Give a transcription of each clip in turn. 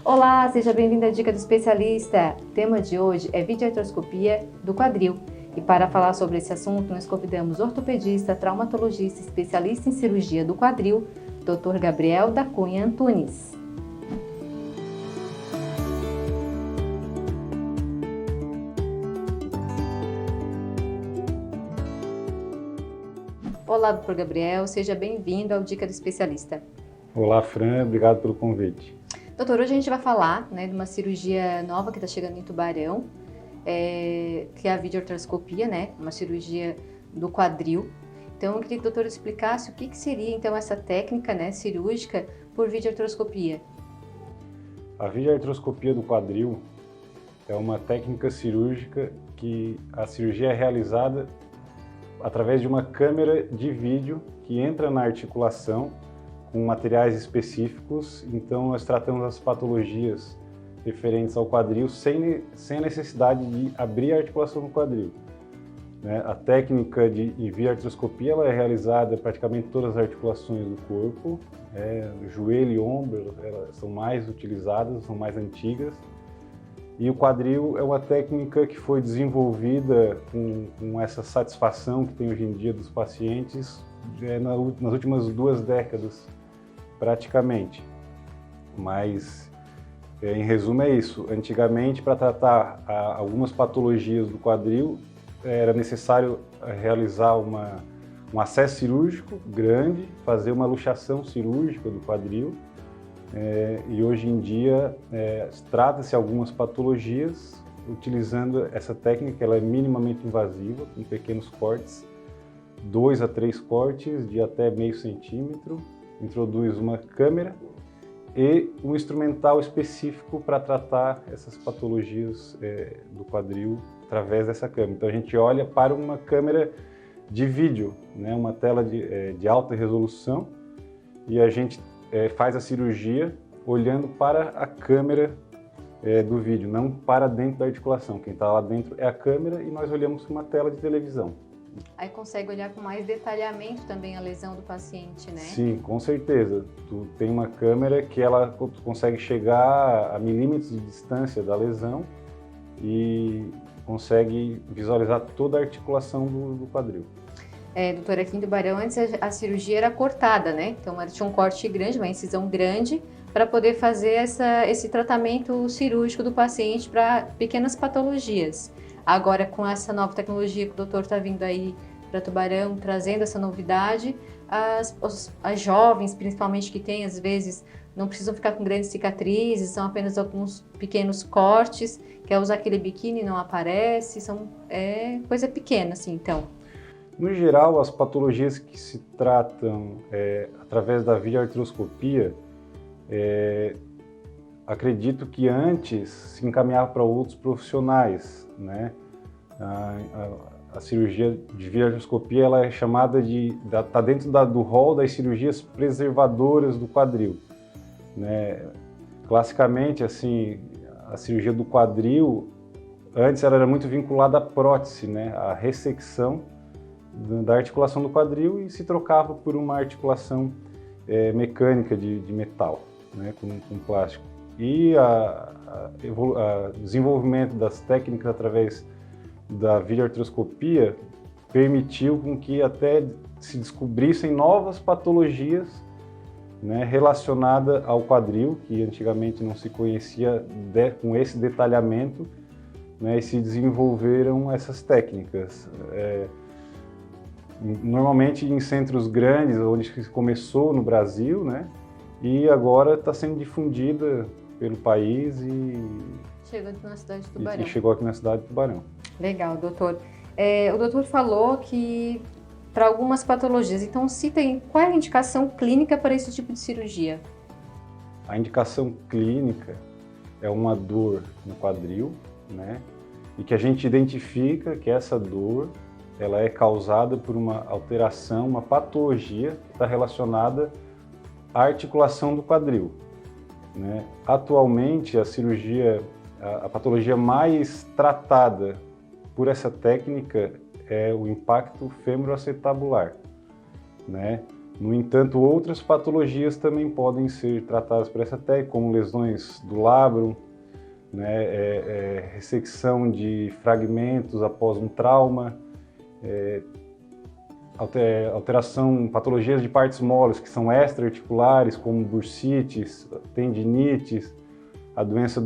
Olá, seja bem-vindo à Dica do Especialista. O tema de hoje é videoartroscopia do quadril. E para falar sobre esse assunto, nós convidamos ortopedista, traumatologista, especialista em cirurgia do quadril, Dr. Gabriel da Cunha Antunes. Olá, Dr. Gabriel, seja bem-vindo ao Dica do Especialista. Olá, Fran, obrigado pelo convite. Doutor, hoje a gente vai falar de uma cirurgia nova que está chegando em Tubarão, que é a videoartroscopia, uma cirurgia do quadril. Então, eu queria que o doutor explicasse o que seria, então, essa técnica cirúrgica por videoartroscopia. A videoartroscopia do quadril é uma técnica cirúrgica que a cirurgia é realizada através de uma câmera de vídeo que entra na articulação com materiais específicos. Então nós tratamos as patologias referentes ao quadril sem a necessidade de abrir a articulação do quadril. A técnica de videoartroscopia ela é realizada praticamente em todas as articulações do corpo, joelho e ombro elas são mais utilizadas, são mais antigas. E o quadril é uma técnica que foi desenvolvida com essa satisfação que tem hoje em dia dos pacientes nas últimas 2 décadas, praticamente. Mas, em resumo, é isso. Antigamente, para tratar algumas patologias do quadril, era necessário realizar um acesso cirúrgico grande, fazer uma luxação cirúrgica do quadril. E hoje em dia trata-se algumas patologias utilizando essa técnica. Ela é minimamente invasiva, com pequenos cortes, 2 a 3 cortes de até meio centímetro, introduz uma câmera e um instrumental específico para tratar essas patologias do quadril através dessa câmera. Então a gente olha para uma câmera de vídeo, uma tela de alta resolução, e a gente faz a cirurgia olhando para a câmera do vídeo, não para dentro da articulação. Quem está lá dentro é a câmera e nós olhamos para uma tela de televisão. Aí consegue olhar com mais detalhamento também a lesão do paciente, né? Sim, com certeza. Tu tem uma câmera que ela consegue chegar a milímetros de distância da lesão e consegue visualizar toda a articulação do quadril. Doutora, aqui em Tubarão, antes a cirurgia era cortada, né? Então tinha um corte grande, uma incisão grande, para poder fazer esse tratamento cirúrgico do paciente para pequenas patologias. Agora, com essa nova tecnologia que o doutor está vindo aí para Tubarão, trazendo essa novidade, as jovens, principalmente, que têm, às vezes, não precisam ficar com grandes cicatrizes, são apenas alguns pequenos cortes, quer usar aquele biquíni, não aparece, coisa pequena, assim, então. No geral, as patologias que se tratam através da videoartroscopia, acredito que antes se encaminhava para outros profissionais, A cirurgia de videoartroscopia ela é chamada está dentro do rol das cirurgias preservadoras do quadril, Classicamente, assim, a cirurgia do quadril antes ela era muito vinculada à prótese, à ressecção da articulação do quadril, e se trocava por uma articulação mecânica de metal, com plástico. E o desenvolvimento das técnicas através da videoartroscopia permitiu com que até se descobrissem novas patologias relacionadas ao quadril, que antigamente não se conhecia com esse detalhamento, e se desenvolveram essas técnicas. Normalmente em centros grandes, onde começou no Brasil, e agora está sendo difundida pelo país e chegou aqui na cidade de Tubarão. E chegou aqui na cidade de Tubarão. Legal, doutor. O doutor falou que para algumas patologias, então qual é a indicação clínica para esse tipo de cirurgia? A indicação clínica é uma dor no quadril, e que a gente identifica que essa dor ela é causada por uma alteração, uma patologia que está relacionada à articulação do quadril. Atualmente, a patologia mais tratada por essa técnica é o impacto femoroacetabular, No entanto, outras patologias também podem ser tratadas por essa técnica, como lesões do lábio, né, ressecção de fragmentos após um trauma, patologias de partes moles, que são extra-articulares, como bursites, tendinites, a doença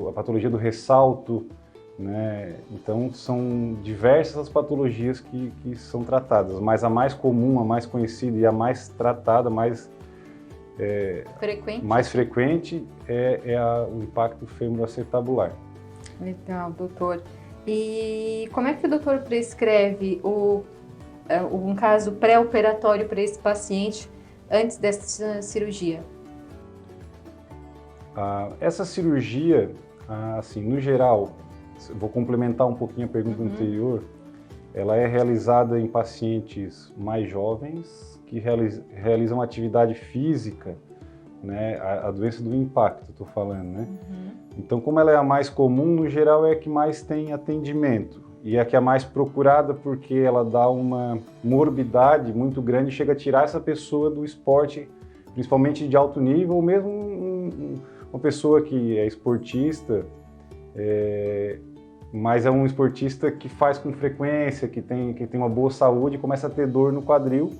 a patologia do ressalto, né? Então, são diversas as patologias que são tratadas, mas a mais comum, a mais conhecida e a mais tratada, mais frequente é o impacto femoroacetabular. Legal, doutor. E como é que o doutor prescreve um caso pré-operatório para esse paciente antes dessa cirurgia? Essa cirurgia, assim, no geral, vou complementar um pouquinho a pergunta anterior, ela é realizada em pacientes mais jovens que realizam atividade física, né, a doença do impacto, estou falando, né? Então, como ela é a mais comum, no geral é a que mais tem atendimento e é a que é mais procurada porque ela dá uma morbidade muito grande e chega a tirar essa pessoa do esporte, principalmente de alto nível, ou mesmo uma pessoa que é esportista, mas é um esportista que faz com frequência, que tem uma boa saúde e começa a ter dor no quadril,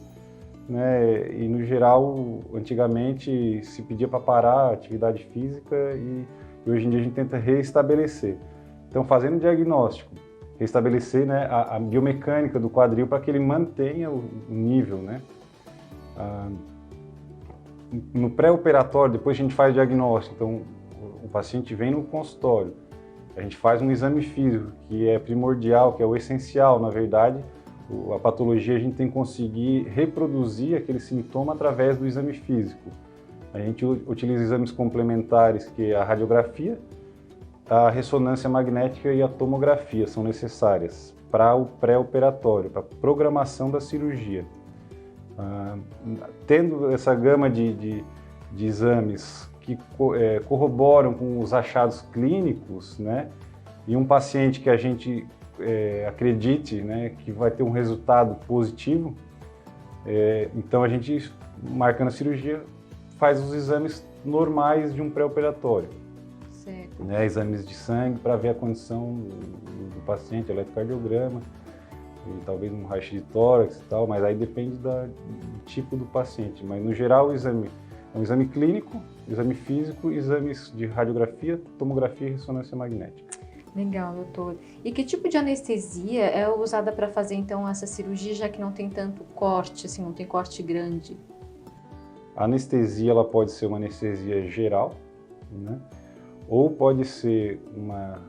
né? E no geral, antigamente se pedia para parar a atividade física e hoje em dia a gente tenta reestabelecer. Então, fazendo o diagnóstico, restabelecer, né, a biomecânica do quadril para que ele mantenha o nível, né? No pré-operatório, depois a gente faz o diagnóstico, então o paciente vem no consultório, a gente faz um exame físico, que é primordial, que é o essencial, na verdade. A patologia a gente tem que conseguir reproduzir aquele sintoma através do exame físico. A gente utiliza exames complementares, que é a radiografia, a ressonância magnética e a tomografia são necessárias para o pré-operatório, para a programação da cirurgia. Tendo essa gama de exames que corroboram com os achados clínicos, né, e um paciente que a gente acredite, né, que vai ter um resultado positivo, então a gente, marcando a cirurgia, faz os exames normais de um pré-operatório. Certo. Né, exames de sangue para ver a condição do paciente, eletrocardiograma, e talvez um raio-x de tórax e tal, mas aí depende do tipo do paciente. Mas no geral o exame é um exame clínico, exame físico, exames de radiografia, tomografia e ressonância magnética. Legal, doutor. E que tipo de anestesia é usada para fazer então essa cirurgia, já que não tem tanto corte, assim, não tem corte grande? A anestesia ela pode ser uma anestesia geral, né? Ou pode ser uma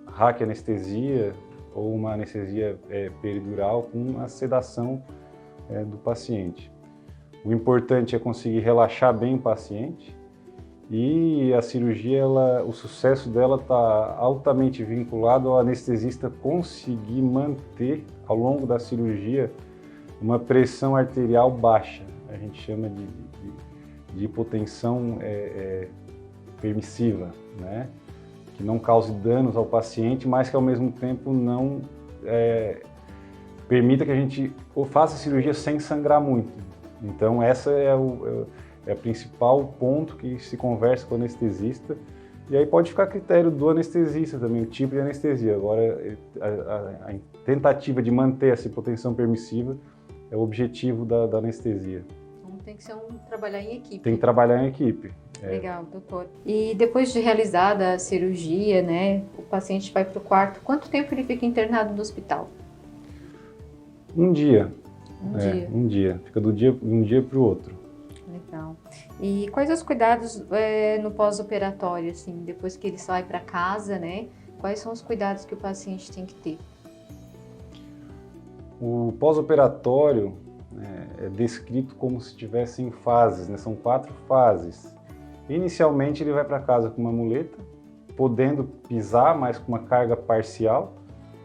raquianestesia ou uma anestesia peridural com a sedação do paciente. O importante é conseguir relaxar bem o paciente e a cirurgia, o sucesso dela está altamente vinculado ao anestesista conseguir manter ao longo da cirurgia uma pressão arterial baixa. A gente chama de hipotensão permissiva, né? Que não cause danos ao paciente, mas que ao mesmo tempo não permita que a gente faça a cirurgia sem sangrar muito. Então essa é o principal ponto que se conversa com o anestesista, e aí pode ficar a critério do anestesista também, o tipo de anestesia. Agora, a tentativa de manter essa hipotensão permissiva é o objetivo da anestesia. Então tem que ser trabalhar em equipe. Tem que trabalhar em equipe. Legal, doutor. E depois de realizada a cirurgia, né, o paciente vai para o quarto, quanto tempo ele fica internado no hospital? Um dia. Um dia. Fica de um dia para o outro. Legal. E quais os cuidados no pós-operatório, assim, depois que ele sai para casa, né? Quais são os cuidados que o paciente tem que ter? O pós-operatório é descrito como se estivesse em fases, né? São 4 fases. Inicialmente ele vai para casa com uma muleta, podendo pisar, mas com uma carga parcial,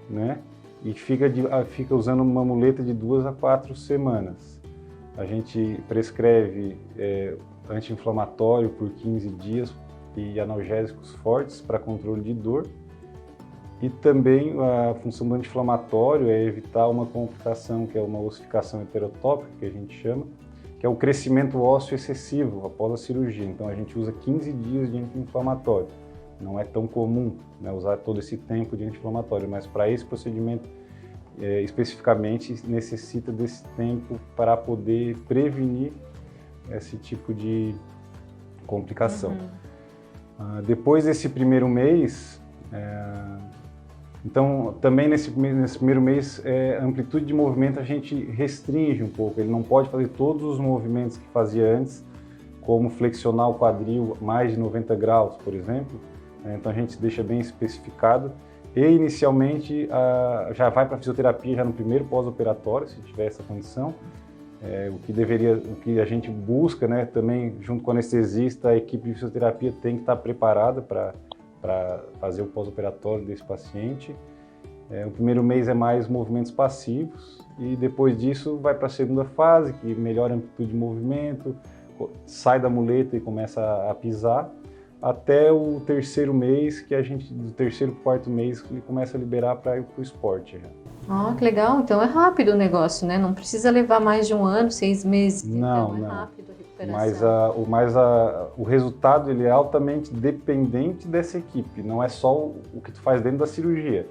né? E fica usando uma muleta de 2 a 4 semanas. A gente prescreve anti-inflamatório por 15 dias e analgésicos fortes para controle de dor. E também a função do anti-inflamatório é evitar uma complicação, que é uma ossificação heterotópica, que a gente chama, que é o crescimento ósseo excessivo após a cirurgia. Então a gente usa 15 dias de anti-inflamatório. Não é tão comum, né, usar todo esse tempo de anti-inflamatório, mas para esse procedimento especificamente necessita desse tempo para poder prevenir esse tipo de complicação. Depois desse primeiro mês, então também nesse primeiro mês, a amplitude de movimento a gente restringe um pouco, ele não pode fazer todos os movimentos que fazia antes, como flexionar o quadril mais de 90 graus, por exemplo. Então a gente deixa bem especificado e inicialmente já vai para a fisioterapia já no primeiro pós-operatório, se tiver essa condição. O que a gente busca, né, também junto com o anestesista, a equipe de fisioterapia tem que estar preparada para fazer o pós-operatório desse paciente. O primeiro mês é mais movimentos passivos e depois disso vai para a segunda fase, que melhora a amplitude de movimento, sai da muleta e começa a pisar, até o terceiro mês, que a gente, do terceiro para o quarto mês, ele começa a liberar para ir para o esporte. Que legal. Então é rápido o negócio, né? Não precisa levar mais de 1 ano, 6 meses. Não, então não. É rápido a recuperação. Mas o resultado ele é altamente dependente dessa equipe. Não é só o que tu faz dentro da cirurgia.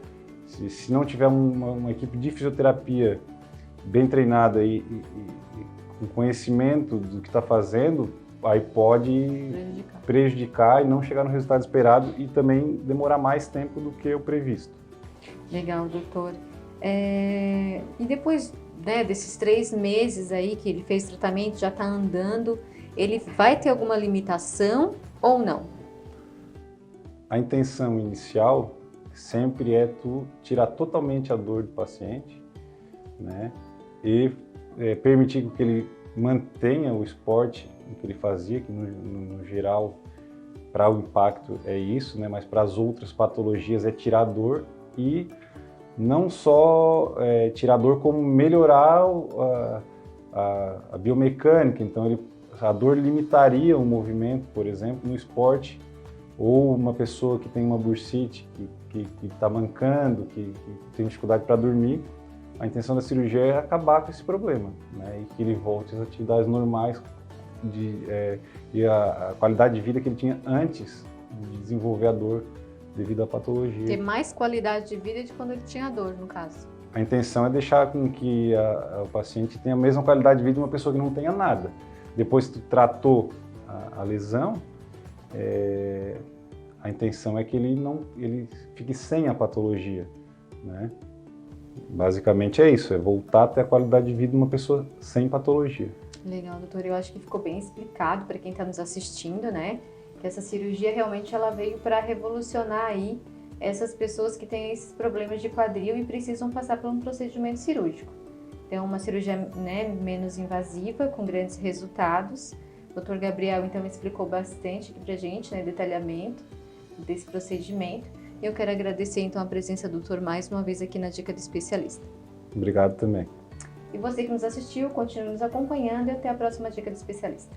Se não tiver uma equipe de fisioterapia bem treinada e com conhecimento do que está fazendo, aí pode prejudicar e não chegar no resultado esperado e também demorar mais tempo do que o previsto. Legal, doutor. E depois, né, desses 3 meses aí que ele fez tratamento, já está andando, ele vai ter alguma limitação ou não? A intenção inicial sempre é tu tirar totalmente a dor do paciente, né, e permitir que ele mantenha o esporte que ele fazia, que no geral, para o impacto é isso, né? Mas para as outras patologias é tirar a dor e não só tirar a dor, como melhorar a biomecânica. Então a dor limitaria o movimento, por exemplo, no esporte, ou uma pessoa que tem uma bursite, que está mancando, que tem dificuldade para dormir. A intenção da cirurgia é acabar com esse problema, né? E que ele volte às atividades normais e a qualidade de vida que ele tinha antes de desenvolver a dor devido à patologia. Ter mais qualidade de vida de quando ele tinha dor, no caso. A intenção é deixar com que o paciente tenha a mesma qualidade de vida de uma pessoa que não tenha nada. Depois que tu tratou a lesão, a intenção é que ele fique sem a patologia, né? Basicamente é isso, é voltar até a qualidade de vida de uma pessoa sem patologia. Legal, doutor. Eu acho que ficou bem explicado para quem está nos assistindo, né? Que essa cirurgia realmente ela veio para revolucionar aí essas pessoas que têm esses problemas de quadril e precisam passar por um procedimento cirúrgico. Então, uma cirurgia, né, menos invasiva, com grandes resultados. O Dr. Gabriel, então, explicou bastante aqui para a gente, né, detalhamento desse procedimento. Eu quero agradecer, então, a presença do doutor mais uma vez aqui na Dica do Especialista. Obrigado também. E você que nos assistiu, continue nos acompanhando e até a próxima Dica do Especialista.